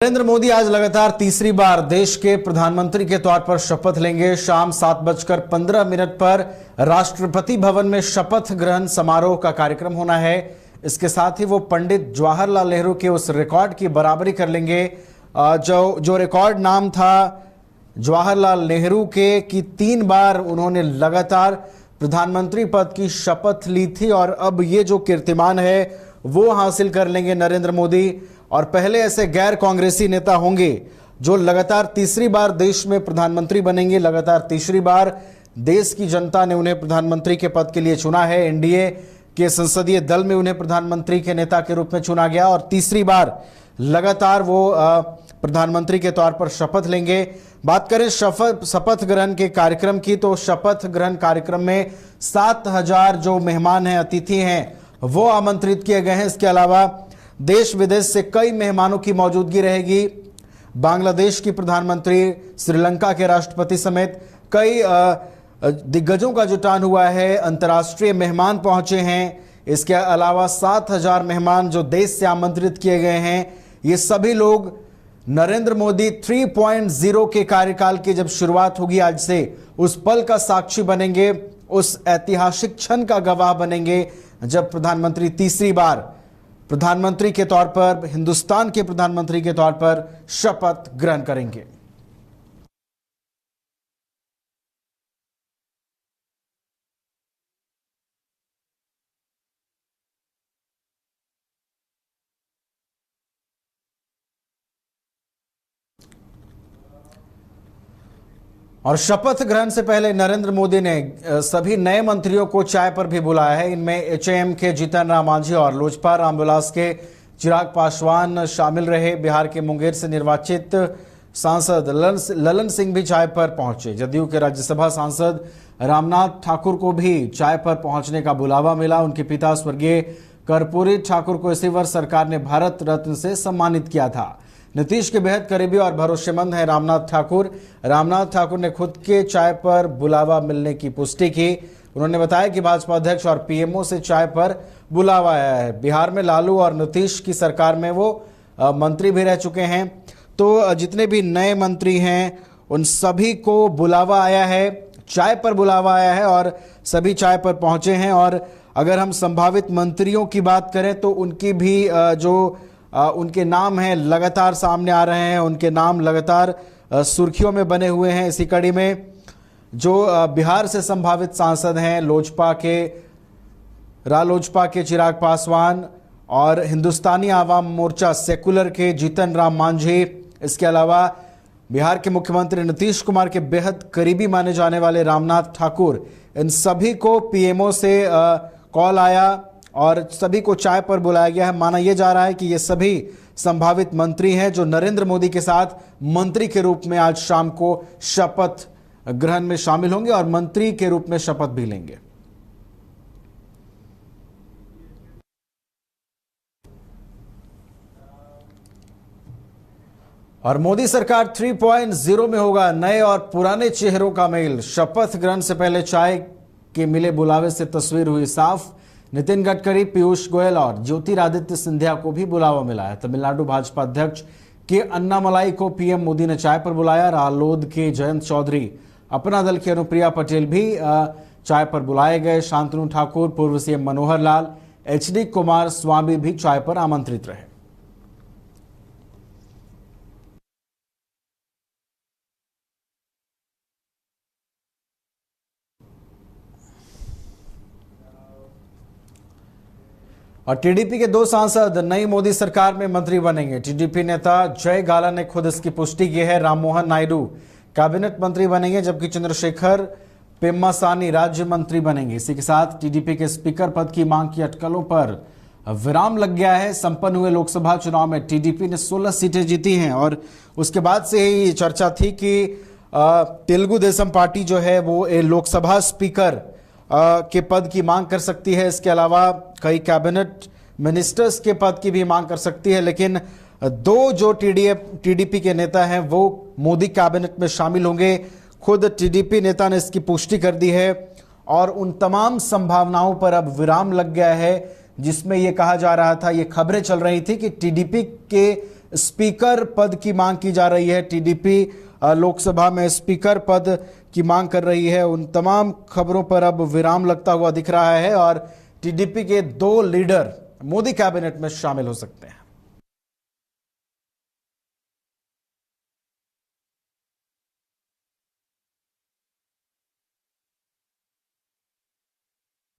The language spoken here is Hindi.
नरेंद्र मोदी आज लगातार तीसरी बार देश के प्रधानमंत्री के तौर पर शपथ लेंगे। शाम 7:15 पर राष्ट्रपति भवन में शपथ ग्रहण समारोह का कार्यक्रम होना है। इसके साथ ही वो पंडित जवाहरलाल नेहरू के उस रिकॉर्ड की बराबरी कर लेंगे जो रिकॉर्ड नाम था जवाहरलाल नेहरू के कि 3 बार उन्होंने लगातार प्रधानमंत्री पद की शपथ ली थी और अब ये जो कीर्तिमान है वो हासिल कर लेंगे नरेंद्र मोदी। और पहले ऐसे गैर कांग्रेसी नेता होंगे जो लगातार तीसरी बार देश में प्रधानमंत्री बनेंगे। लगातार तीसरी बार देश की जनता ने उन्हें प्रधानमंत्री के पद के लिए चुना है। एनडीए के संसदीय दल में उन्हें प्रधानमंत्री के नेता के रूप में चुना गया और तीसरी बार लगातार वो प्रधानमंत्री के तौर पर शपथ लेंगे। बात करें शपथ ग्रहण के कार्यक्रम की, तो शपथ ग्रहण कार्यक्रम में 7,000 जो मेहमान हैं, अतिथि हैं, वो आमंत्रित किए गए हैं। इसके अलावा देश विदेश से कई मेहमानों की मौजूदगी रहेगी। बांग्लादेश की प्रधानमंत्री, श्रीलंका के राष्ट्रपति समेत कई दिग्गजों का जुटान हुआ है। अंतर्राष्ट्रीय मेहमान पहुंचे हैं। इसके अलावा 7,000 मेहमान जो देश से आमंत्रित किए गए हैं, ये सभी लोग नरेंद्र मोदी 3.0 के कार्यकाल की जब शुरुआत होगी आज से, उस पल का साक्षी बनेंगे, उस ऐतिहासिक क्षण का गवाह बनेंगे जब प्रधानमंत्री तीसरी बार प्रधानमंत्री के तौर पर, हिंदुस्तान के प्रधानमंत्री के तौर पर शपथ ग्रहण करेंगे। और शपथ ग्रहण से पहले नरेंद्र मोदी ने सभी नए मंत्रियों को चाय पर भी बुलाया है। इनमें एचएएम के जीतन राम मांझी और लोजपा रामविलास के चिराग पासवान शामिल रहे। बिहार के मुंगेर से निर्वाचित सांसद ललन सिंह भी चाय पर पहुंचे। जदयू के राज्यसभा सांसद रामनाथ ठाकुर को भी चाय पर पहुंचने का बुलावा मिला। उनके पिता स्वर्गीय कर्पूरी ठाकुर को इसी वर्ष सरकार ने भारत रत्न से सम्मानित किया था। नीतीश के बेहद करीबी और भरोसेमंद हैं रामनाथ ठाकुर। रामनाथ ठाकुर ने खुद के चाय पर बुलावा मिलने की पुष्टि की। उन्होंने बताया कि भाजपा अध्यक्ष और पीएमओ से चाय पर बुलावा आया है। बिहार में लालू और नीतीश की सरकार में वो मंत्री भी रह चुके हैं। तो जितने भी नए मंत्री हैं उन सभी को बुलावा आया है, चाय पर बुलावा आया है और सभी चाय पर पहुंचे हैं। और अगर हम संभावित मंत्रियों की बात करें तो उनकी भी उनके नाम हैं लगातार सामने आ रहे हैं। उनके नाम लगातार सुर्खियों में बने हुए हैं। इसी कड़ी में जो बिहार से संभावित सांसद हैं, रालोजपा के चिराग पासवान और हिंदुस्तानी आवाम मोर्चा सेकुलर के जीतन राम मांझी, इसके अलावा बिहार के मुख्यमंत्री नीतीश कुमार के बेहद करीबी माने जाने वाले रामनाथ ठाकुर, इन सभी को पीएमओ से कॉल आया और सभी को चाय पर बुलाया गया है। माना यह जा रहा है कि ये सभी संभावित मंत्री हैं जो नरेंद्र मोदी के साथ मंत्री के रूप में आज शाम को शपथ ग्रहण में शामिल होंगे और मंत्री के रूप में शपथ भी लेंगे। और मोदी सरकार 3.0 में होगा नए और पुराने चेहरों का मेल। शपथ ग्रहण से पहले चाय के मिले बुलावे से तस्वीर हुई साफ। नितिन गडकरी, पीयूष गोयल और ज्योतिरादित्य सिंधिया को भी बुलावा मिला है। तमिलनाडु भाजपा अध्यक्ष के अन्नामलाई को पीएम मोदी ने चाय पर बुलाया। रालोद के जयंत चौधरी, अपना दल की अनुप्रिया पटेल भी चाय पर बुलाए गए। शांतनु ठाकुर, पूर्व सीएम मनोहर लाल, एचडी कुमार स्वामी भी चाय पर आमंत्रित रहे। और टीडीपी के 2 सांसद नई मोदी सरकार में मंत्री बनेंगे। टीडीपी नेता जय गाला ने खुद इसकी पुष्टि की है। राममोहन नायडू कैबिनेट मंत्री बनेंगे जबकि चंद्रशेखर पेम्मासानी राज्य मंत्री बनेंगे। इसी के साथ टीडीपी के स्पीकर पद की मांग की अटकलों पर विराम लग गया है। संपन्न हुए लोकसभा चुनाव में टीडीपी ने 16 सीटें जीती हैं और उसके बाद से ही चर्चा थी कि तेलुगु देशम पार्टी जो है वो लोकसभा स्पीकर के पद की मांग कर सकती है। इसके अलावा कई कैबिनेट मिनिस्टर्स के पद की भी मांग कर सकती है। लेकिन 2 जो टीडीपी के नेता हैं वो मोदी कैबिनेट में शामिल होंगे। खुद टीडीपी नेता ने इसकी पुष्टि कर दी है और उन तमाम संभावनाओं पर अब विराम लग गया है जिसमें यह कहा जा रहा था, ये खबरें चल रही थी कि टीडीपी के स्पीकर पद की मांग की जा रही है। टीडीपी लोकसभा में स्पीकर पद की मांग कर रही है। उन तमाम खबरों पर अब विराम लगता हुआ दिख रहा है और टीडीपी के 2 लीडर मोदी कैबिनेट में शामिल हो सकते हैं।